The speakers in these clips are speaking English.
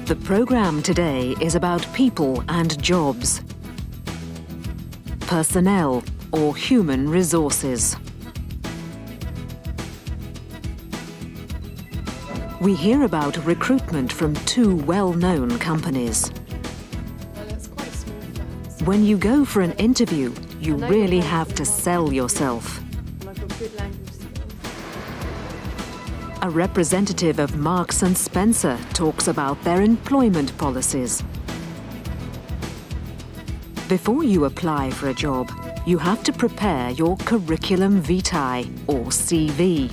The programme today is about people and jobs. Personnel or human resources. We hear about recruitment from two well-known companies. When you go for an interview, you really have to sell yourself. A representative of Marks and Spencer talks about their employment policies. Before you apply for a job, you have to prepare your curriculum vitae, or CV.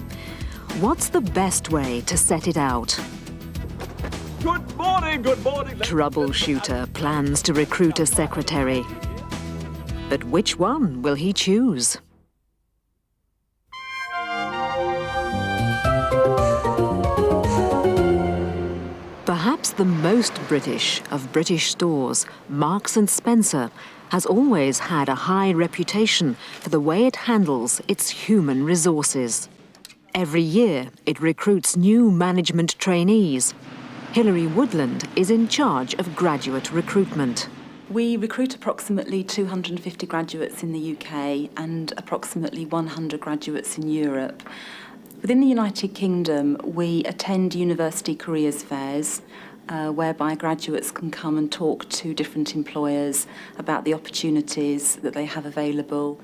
What's the best way to set it out? Good morning, good morning. Troubleshooter plans to recruit a secretary. But which one will he choose? Perhaps the most British of British stores, Marks and Spencer, has always had a high reputation for the way it handles its human resources. Every year, it recruits new management trainees. Hilary Woodland is in charge of graduate recruitment. We recruit approximately 250 graduates in the UK and approximately 100 graduates in Europe. Within the United Kingdom, we attend university careers fairs whereby graduates can come and talk to different employers about the opportunities that they have available.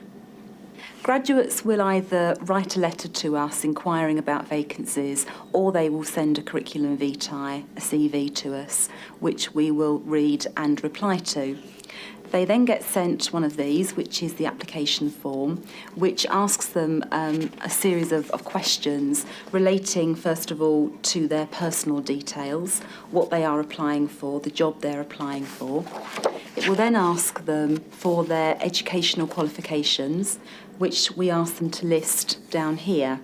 Graduates will either write a letter to us inquiring about vacancies, or they will send a curriculum vitae, a CV to us, which we will read and reply to. They then get sent one of these, which is the application form, which asks them a series of questions relating, first of all, to their personal details, what they are applying for, the job they're applying for. It will then ask them for their educational qualifications, which we ask them to list down here,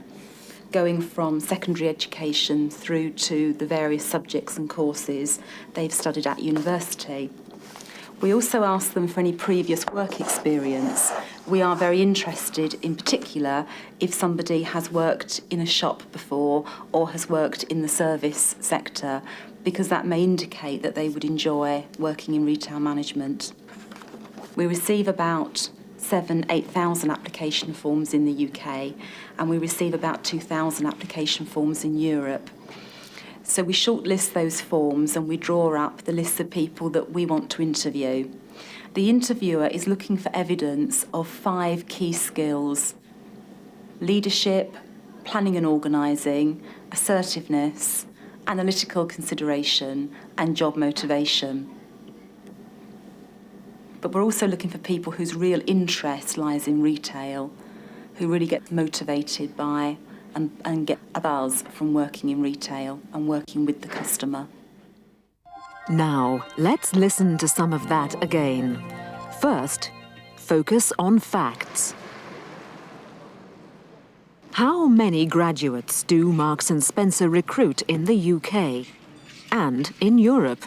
going from secondary education through to the various subjects and courses they've studied at university. We also ask them for any previous work experience. We are very interested, in particular, if somebody has worked in a shop before or has worked in the service sector, because that may indicate that they would enjoy working in retail management. We receive about 8,000 application forms in the UK, and we receive about 2,000 application forms in Europe. So we shortlist those forms and we draw up the list of people that we want to interview. The interviewer is looking for evidence of 5 key skills: leadership, planning and organising, assertiveness, analytical consideration, and job motivation. But we're also looking for people whose real interest lies in retail, who really get motivated by and get a buzz from working in retail and working with the customer. Now, let's listen to some of that again. First, focus on facts. How many graduates do Marks and Spencer recruit in the UK and in Europe?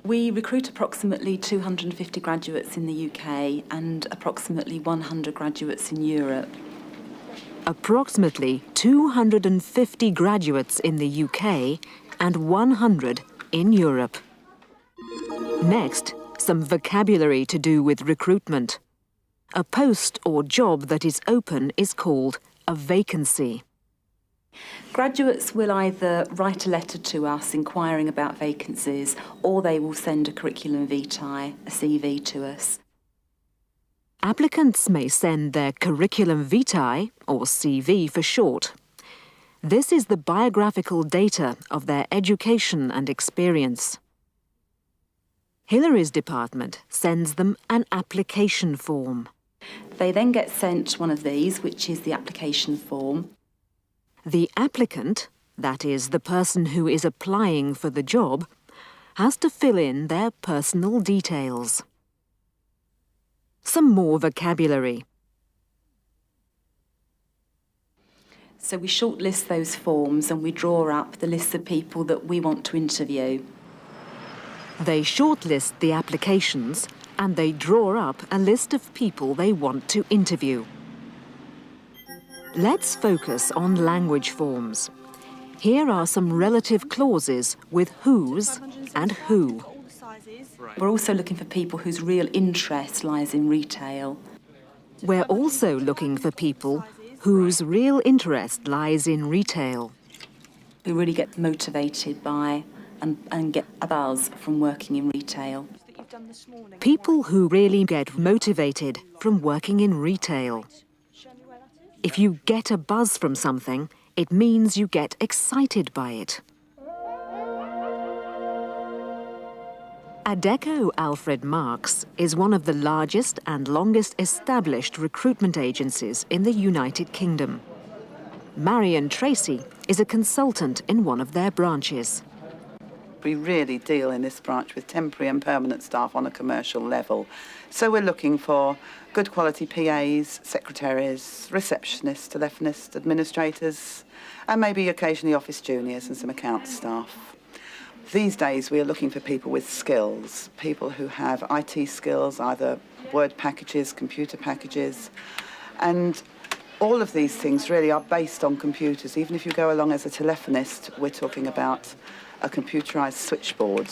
We recruit approximately 250 graduates in the UK and approximately 100 graduates in Europe. Approximately 250 graduates in the UK and 100 in Europe. Next, some vocabulary to do with recruitment. A post or job that is open is called a vacancy. Graduates will either write a letter to us inquiring about vacancies, or they will send a curriculum vitae, a CV to us. Applicants may send their curriculum vitae, or CV for short. This is the biographical data of their education and experience. Hilary's department sends them an application form. They then get sent one of these, which is the application form. The applicant, that is, the person who is applying for the job, has to fill in their personal details. Some more vocabulary. So we shortlist those forms and we draw up the list of people that we want to interview. They shortlist the applications and they draw up a list of people they want to interview. Let's focus on language forms. Here are some relative clauses with whose and who. We're also looking for people whose real interest lies in retail. We're also looking for people whose real interest lies in retail. Who really get motivated by and get a buzz from working in retail. People who really get motivated from working in retail. If you get a buzz from something, it means you get excited by it. Adecco Alfred Marks is one of the largest and longest established recruitment agencies in the United Kingdom. Marion Tracy is a consultant in one of their branches. We really deal in this branch with temporary and permanent staff on a commercial level. So we're looking for good quality PAs, secretaries, receptionists, telephonists, administrators, and maybe occasionally office juniors and some accounts staff. These days we are looking for people with skills, people who have IT skills, either Word packages, computer packages, and all of these things really are based on computers. Even if you go along as a telephonist, we're talking about a computerised switchboard.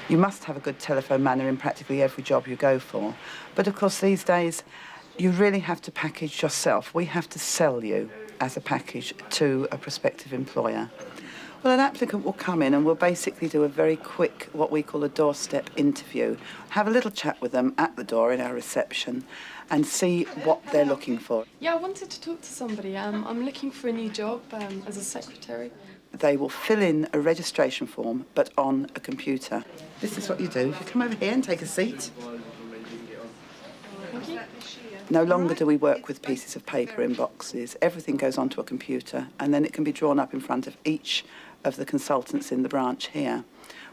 You must have a good telephone manner in practically every job you go for. But of course these days, you really have to package yourself. We have to sell you as a package to a prospective employer. Well, an applicant will come in and we'll basically do a very quick, what we call a doorstep interview. Have a little chat with them at the door in our reception and see what they're looking for. Yeah, I wanted to talk to somebody. I'm looking for a new job as a secretary. They will fill in a registration form, but on a computer. This is what you do. If you come over here and take a seat. Thank you. No longer do we work with pieces of paper in boxes. Everything goes onto a computer and then it can be drawn up in front of each of the consultants in the branch here.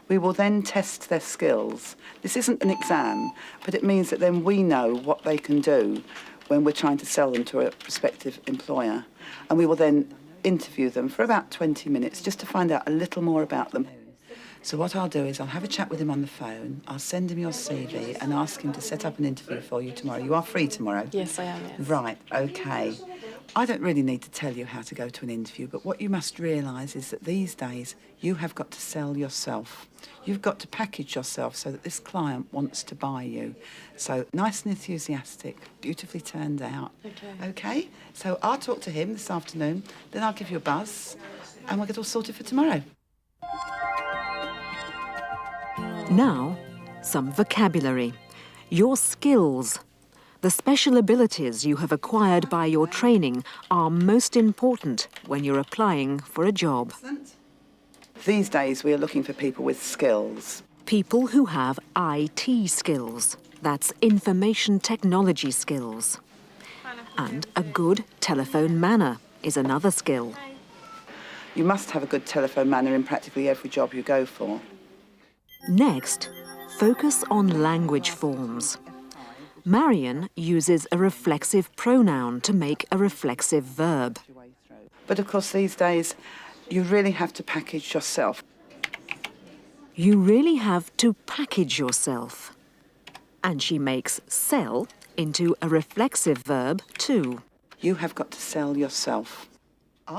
We will then test their skills. This isn't an exam, but it means that then we know what they can do when we're trying to sell them to a prospective employer. And we will then interview them for about 20 minutes just to find out a little more about them. So what I'll do is I'll have a chat with him on the phone, I'll send him your CV and ask him to set up an interview for you tomorrow. You are free tomorrow? Yes, I am, yes. Right, OK. I don't really need to tell you how to go to an interview, but what you must realise is that these days you have got to sell yourself. You've got to package yourself so that this client wants to buy you. So nice and enthusiastic, beautifully turned out. OK. OK? So I'll talk to him this afternoon, then I'll give you a buzz and we'll get all sorted for tomorrow. Now, some vocabulary. Your skills. The special abilities you have acquired by your training are most important when you're applying for a job. These days we are looking for people with skills. People who have IT skills. That's information technology skills. And a good telephone manner is another skill. You must have a good telephone manner in practically every job you go for. Next, focus on language forms. Marion uses a reflexive pronoun to make a reflexive verb. But of course these days you really have to package yourself. You really have to package yourself. And she makes sell into a reflexive verb too. You have got to sell yourself.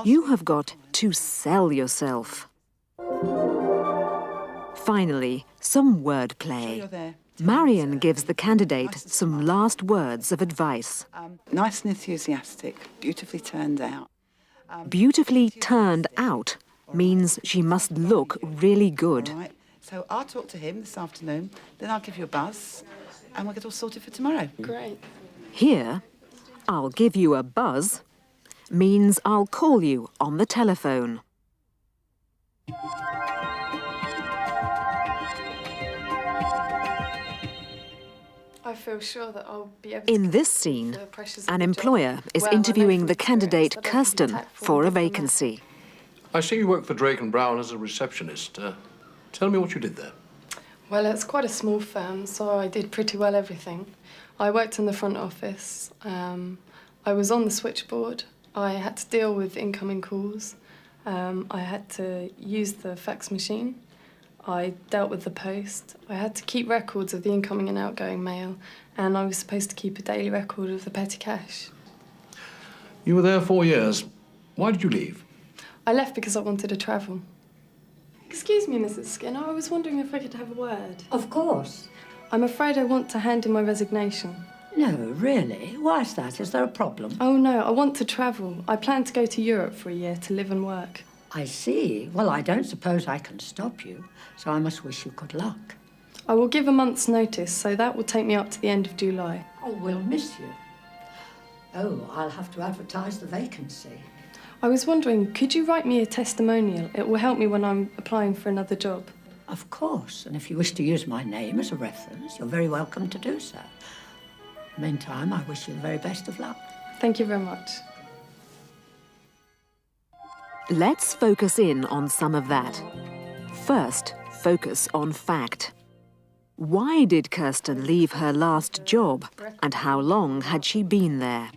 You have got to sell yourself. Finally, some wordplay. Marion gives the candidate some last words of advice. Nice and enthusiastic, beautifully turned out. Beautifully turned out means she must look really good. All right. So I'll talk to him this afternoon, then I'll give you a buzz and we'll get all sorted for tomorrow. Great. Here, I'll give you a buzz means I'll call you on the telephone. I feel sure that I'll be able to... In this scene, the pressures of an the job. employer is Well, I know interviewing from the candidate experience that I can be Kirsten tactful for a and diplomatic. vacancy. I see you work for Drake and Brown as a receptionist. Tell me what you did there. Well, it's quite a small firm, so I did pretty well everything. I worked in the front office. I was on the switchboard. I had to deal with incoming calls. I had to use the fax machine. I dealt with the post. I had to keep records of the incoming and outgoing mail, and I was supposed to keep a daily record of the petty cash. You were there 4 years. Why did you leave? I left because I wanted to travel. Excuse me, Mrs. Skinner, I was wondering if I could have a word. Of course. I'm afraid I want to hand in my resignation. No, really? Why is that? Is there a problem? Oh no, I want to travel. I plan to go to Europe for a year to live and work. I see. Well, I don't suppose I can stop you, so I must wish you good luck. I will give a month's notice, so that will take me up to the end of July. Oh, we'll miss you. Oh, I'll have to advertise the vacancy. I was wondering, could you write me a testimonial? It will help me when I'm applying for another job. Of course, and if you wish to use my name as a reference, you're very welcome to do so. Meantime, I wish you the very best of luck. Thank you very much. Let's focus in on some of that. First, focus on fact. Why did Kirsten leave her last job, and how long had she been there?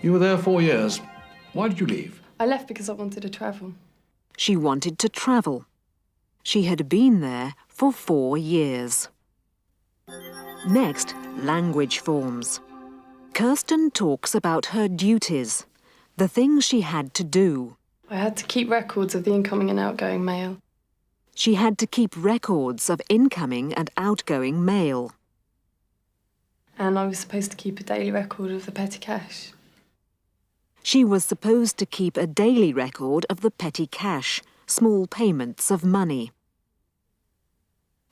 You were there 4 years. Why did you leave? I left because I wanted to travel. She wanted to travel. She had been there for 4 years. Next, language forms. Kirsten talks about her duties, the things she had to do. I had to keep records of the incoming and outgoing mail. She had to keep records of incoming and outgoing mail. And I was supposed to keep a daily record of the petty cash. She was supposed to keep a daily record of the petty cash, small payments of money.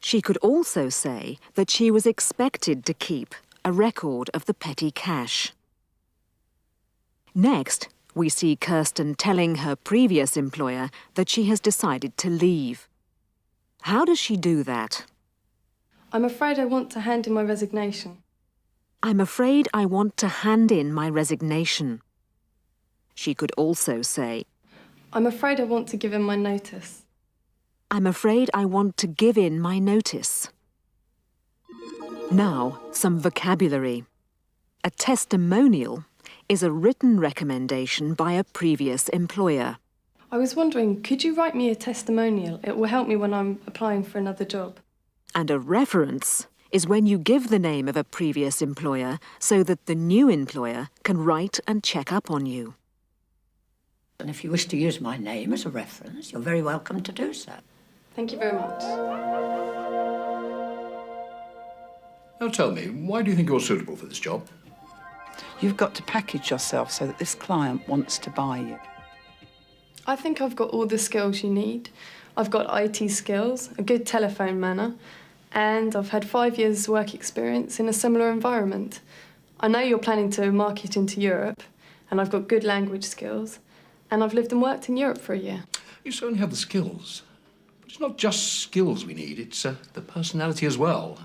She could also say that she was expected to keep a record of the petty cash. Next, we see Kirsten telling her previous employer that she has decided to leave. How does she do that? I'm afraid I want to hand in my resignation. I'm afraid I want to hand in my resignation. She could also say, I'm afraid I want to give in my notice. I'm afraid I want to give in my notice. Now, some vocabulary. A testimonial is a written recommendation by a previous employer. I was wondering, could you write me a testimonial? It will help me when I'm applying for another job. And a reference is when you give the name of a previous employer so that the new employer can write and check up on you. And if you wish to use my name as a reference, you're very welcome to do so. Thank you very much. Now tell me, why do you think you're suitable for this job? You've got to package yourself so that this client wants to buy you. I think I've got all the skills you need. I've got IT skills, a good telephone manner, and I've had 5 years' work experience in a similar environment. I know you're planning to market into Europe, and I've got good language skills, and I've lived and worked in Europe for a year. You certainly have the skills. But it's not just skills we need, it's the personality as well.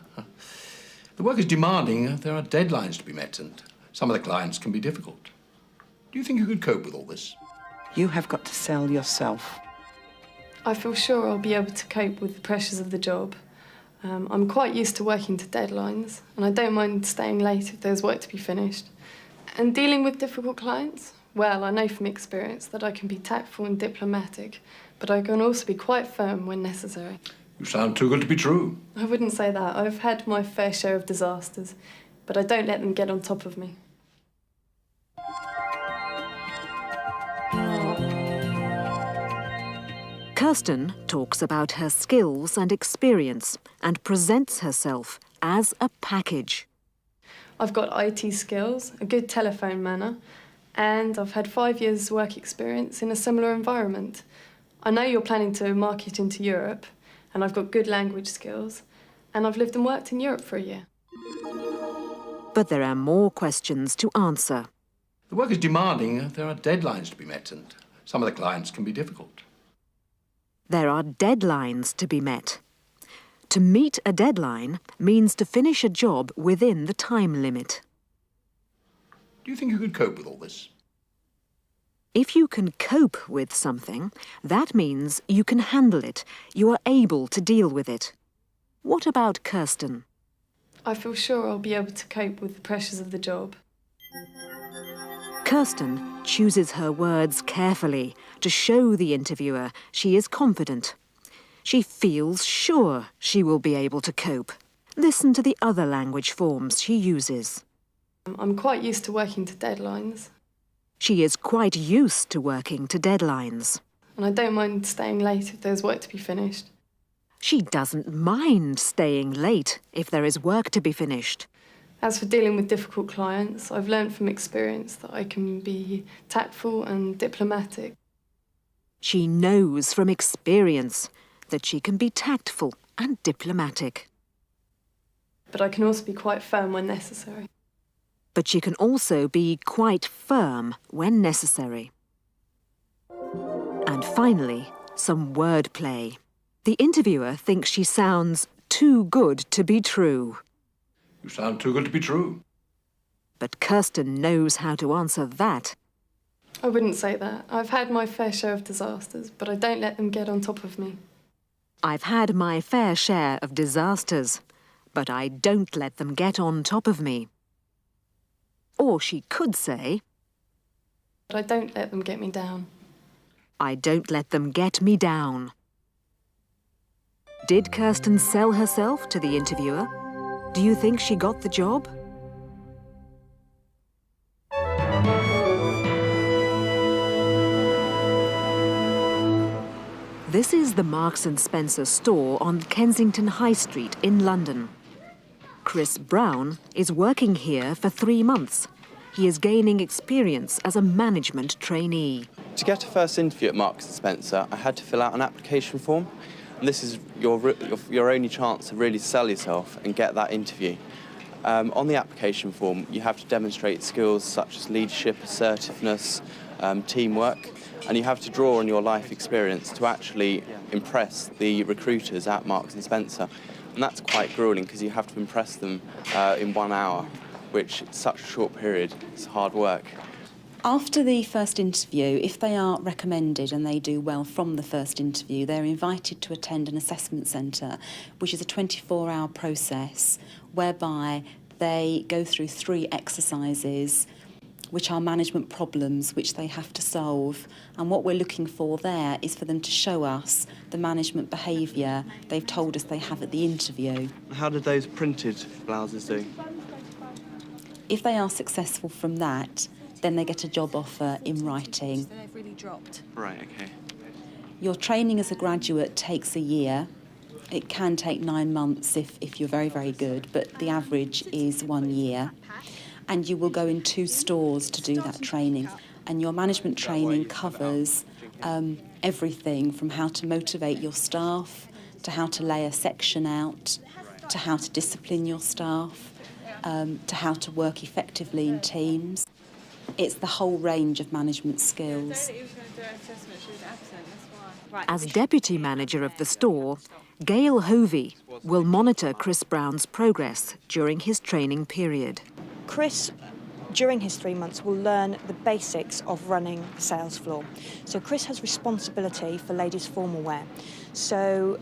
The work is demanding, there are deadlines to be met, and some of the clients can be difficult. Do you think you could cope with all this? You have got to sell yourself. I feel sure I'll be able to cope with the pressures of the job. I'm quite used to working to deadlines, and I don't mind staying late if there's work to be finished. And dealing with difficult clients? Well, I know from experience that I can be tactful and diplomatic, but I can also be quite firm when necessary. You sound too good to be true. I wouldn't say that. I've had my fair share of disasters, but I don't let them get on top of me. Kirsten talks about her skills and experience and presents herself as a package. I've got IT skills, a good telephone manner, and I've had 5 years' work experience in a similar environment. I know you're planning to market into Europe, and I've got good language skills, and I've lived and worked in Europe for a year. But there are more questions to answer. The work is demanding, there are deadlines to be met, and some of the clients can be difficult. There are deadlines to be met. To meet a deadline means to finish a job within the time limit. Do you think you could cope with all this? If you can cope with something, that means you can handle it. You are able to deal with it. What about Kirsten? I feel sure I'll be able to cope with the pressures of the job. Kirsten chooses her words carefully to show the interviewer she is confident. She feels sure she will be able to cope. Listen to the other language forms she uses. I'm quite used to working to deadlines, She is quite used to working to deadlines. and I don't mind staying late if there's work to be finished. She doesn't mind staying late if there is work to be finished. As for dealing with difficult clients, I've learned from experience that I can be tactful and diplomatic. She knows from experience that she can be tactful and diplomatic. But I can also be quite firm when necessary. But she can also be quite firm when necessary. And finally, some wordplay. The interviewer thinks she sounds too good to be true. You sound too good to be true. But Kirsten knows how to answer that. I wouldn't say that. I've had my fair share of disasters, but I don't let them get on top of me. I've had my fair share of disasters, but I don't let them get on top of me. Or she could say, But I don't let them get me down. I don't let them get me down. Did Kirsten sell herself to the interviewer? Do you think she got the job? This is the Marks & Spencer store on Kensington High Street in London. Chris Brown is working here for 3 months. He is gaining experience as a management trainee. To get a first interview at Marks & Spencer, I had to fill out an application form. And this is your only chance to really sell yourself and get that interview. On the application form, you have to demonstrate skills such as leadership, assertiveness, teamwork, and you have to draw on your life experience to actually impress the recruiters at Marks & Spencer. And that's quite grueling because you have to impress them in 1 hour, which is such a short period. It's hard work. After the first interview, if they are recommended and they do well from the first interview, they're invited to attend an assessment centre, which is a 24-hour process whereby they go through 3 exercises, which are management problems which they have to solve. And what we're looking for there is for them to show us the management behaviour they've told us they have at the interview. How did those printed blouses do? If they are successful from that, then they get a job offer in writing. They've really dropped. Right, okay. Your training as a graduate takes a year. It can take 9 months if you're very, very good, but the average is 1 year. And you will go in 2 stores to do that training. And your management training covers everything from how to motivate your staff, to how to lay a section out, to how to discipline your staff, to how to work effectively in teams. It's the whole range of management skills. As deputy manager of the store, Gail Hovey will monitor Chris Brown's progress during his training period. Chris, during his 3 months, will learn the basics of running the sales floor. So Chris has responsibility for ladies' formal wear. So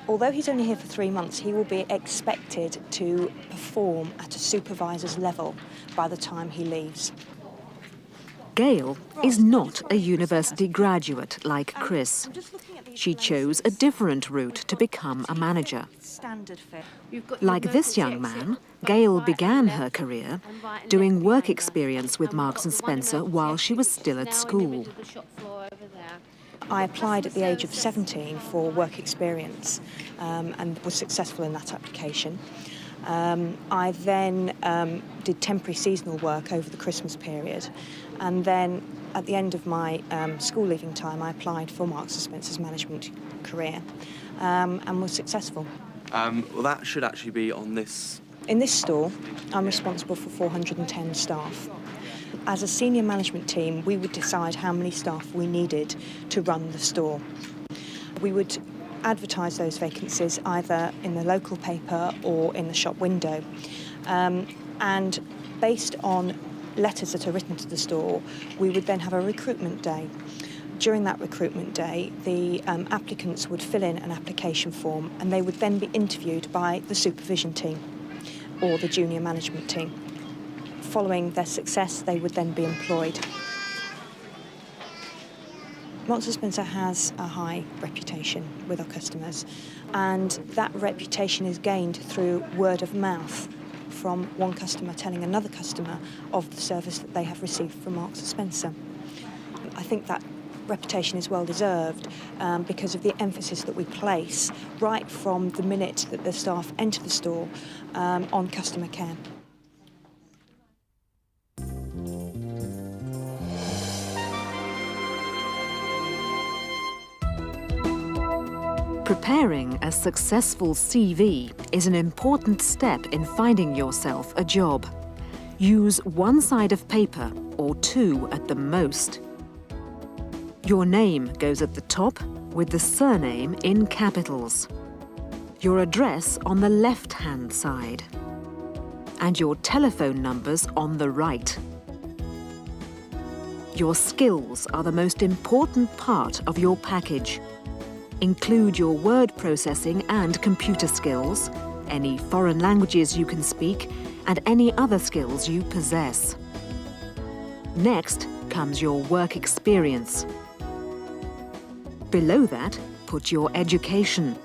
although he's only here for 3 months, he will be expected to perform at a supervisor's level by the time he leaves. Gail is not a university graduate like Chris. She chose a different route to become a manager. Like this young man, Gail began her career doing work experience with Marks & Spencer while she was still at school. I applied at the age of 17 for work experience and was successful in that application. I then did temporary seasonal work over the Christmas period, and then at the end of my school leaving time I applied for Marks & Spencer's management career and was successful. Well, that should actually be on this. In this store, I'm responsible for 410 staff. As a senior management team, we would decide how many staff we needed to run the store. We would advertise those vacancies either in the local paper or in the shop window. And based on letters that are written to the store, we would then have a recruitment day. During that recruitment day, the applicants would fill in an application form and they would then be interviewed by the supervision team or the junior management team. Following their success, they would then be employed. Marks & Spencer has a high reputation with our customers, and that reputation is gained through word of mouth from one customer telling another customer of the service that they have received from Marks & Spencer. I think that reputation is well deserved because of the emphasis that we place right from the minute that the staff enter the store on customer care. Preparing a successful CV is an important step in finding yourself a job. Use one side of paper or two at the most. Your name goes at the top with the surname in capitals. Your address on the left-hand side. And your telephone numbers on the right. Your skills are the most important part of your package. Include your word processing and computer skills, any foreign languages you can speak, and any other skills you possess. Next comes your work experience. Below that, put your education.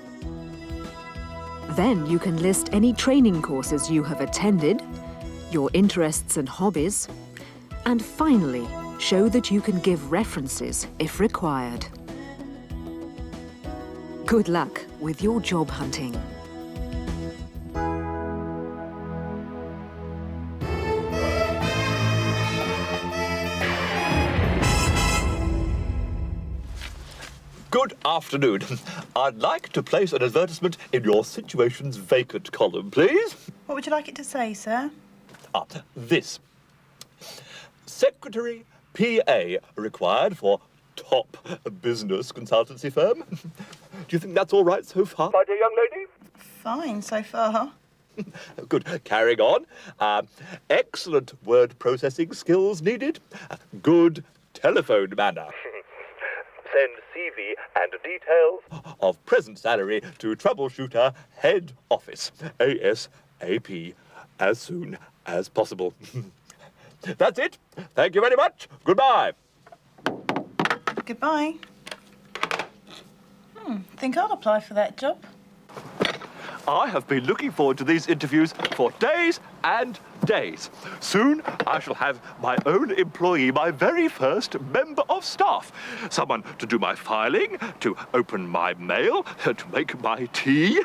Then you can list any training courses you have attended, your interests and hobbies, and finally, show that you can give references if required. Good luck with your job hunting. Good afternoon. I'd like to place an advertisement in your situations vacant column, please. What would you like it to say, sir? This. Secretary PA required for top business consultancy firm. Do you think that's all right so far, my dear young lady? Fine so far. Good. Carrying on. Excellent word processing skills needed. Good telephone manner. Send CV and details of present salary to troubleshooter head office, ASAP, as soon as possible. That's it. Thank you very much. Goodbye. Goodbye. Think I'll apply for that job. I have been looking forward to these interviews for days and days. Soon I shall have my own employee, my very first member of staff. Someone to do my filing, to open my mail, to make my tea,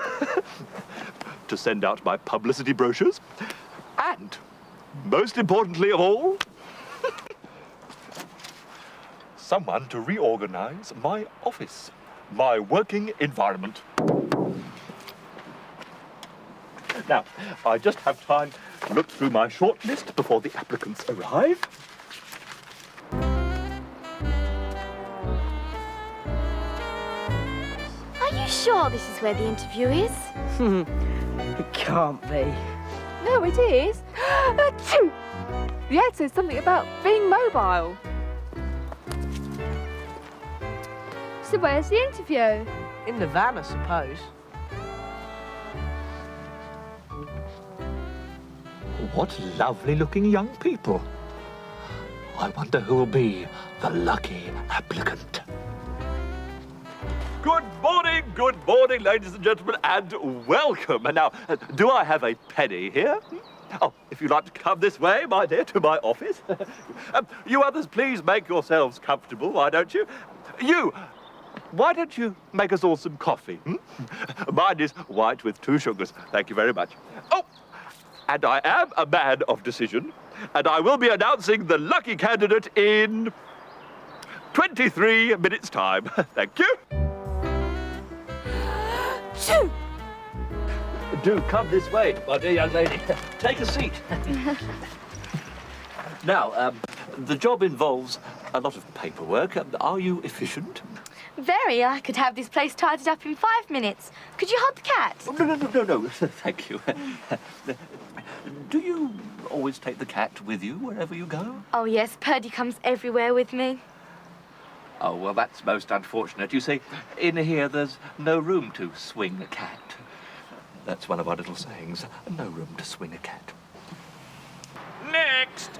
to send out my publicity brochures, and, most importantly of all, someone to reorganize my office, my working environment. Now, I just have time to look through my shortlist before the applicants arrive. Are you sure this is where the interview is? It can't be. No, it is. The ad says something about being mobile. So where's the interview? In the van, I suppose. What lovely-looking young people. I wonder who will be the lucky applicant. Good morning, ladies and gentlemen, and welcome. And now, do I have a penny here? Oh, if you'd like to come this way, my dear, to my office. You others, please make yourselves comfortable, why don't you? You, why don't you make us all some coffee? Mine is white with 2 sugars. Thank you very much. Oh! And I am a man of decision, and I will be announcing the lucky candidate in 23 minutes' time. Thank you. Do come this way, my dear young lady. Take a seat. Now, the job involves a lot of paperwork. Are you efficient? Very. I could have this place tidied up in 5 minutes. Could you hold the cat? Oh, no. Thank you. Do you always take the cat with you wherever you go? Oh, yes. Purdy comes everywhere with me. Oh, well, that's most unfortunate. You see, in here there's no room to swing a cat. That's one of our little sayings. No room to swing a cat. Next!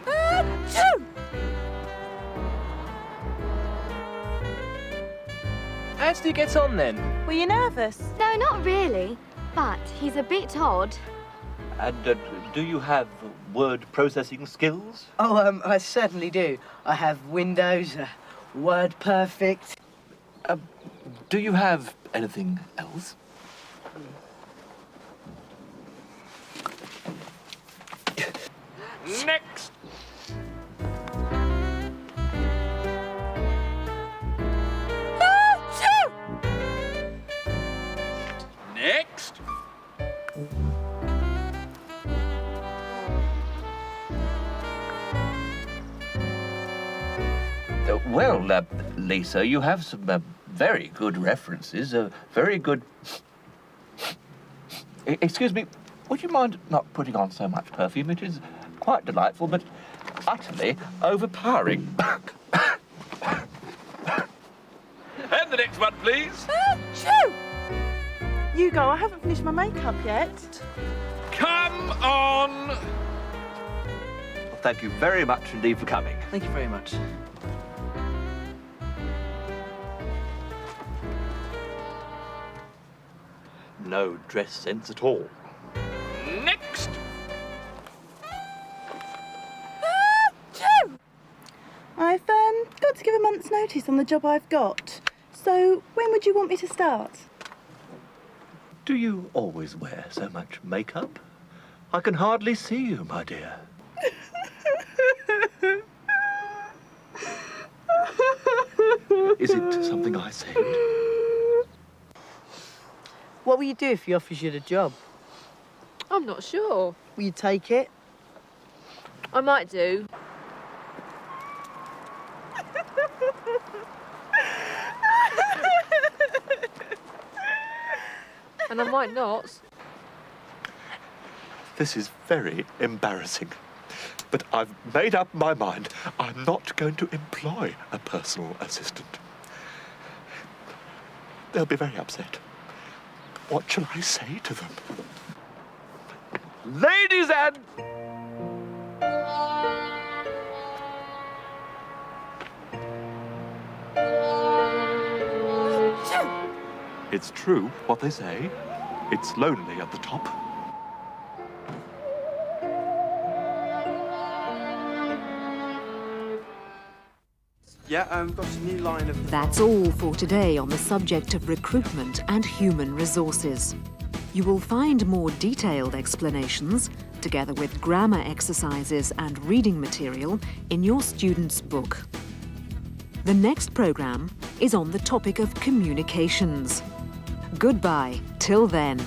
How did he get on then? Were you nervous? No, not really. But he's a bit odd. And do you have word processing skills? Oh, I certainly do. I have Windows, Word Perfect. Do you have anything else? Next! Next! Well, Lisa, you have some very good references, very good... Excuse me, would you mind not putting on so much perfume? It is quite delightful, but utterly overpowering. And the next one, please. You go, I haven't finished my makeup yet. Come on! Well, thank you very much indeed for coming. Thank you very much. No dress sense at all. Next! I've got to give a month's notice on the job I've got. So when would you want me to start? Do you always wear so much makeup? I can hardly see you, my dear. Is it something I said? What will you do if he offers you the job? I'm not sure. Will you take it? I might do. And I might not. This is very embarrassing. But I've made up my mind. I'm not going to employ a personal assistant. They'll be very upset. What shall I say to them? Ladies and... It's true what they say. It's lonely at the top. Yeah, got a new line of... That's all for today on the subject of recruitment and human resources. You will find more detailed explanations, together with grammar exercises and reading material, in your student's book. The next programme is on the topic of communications. Goodbye till then.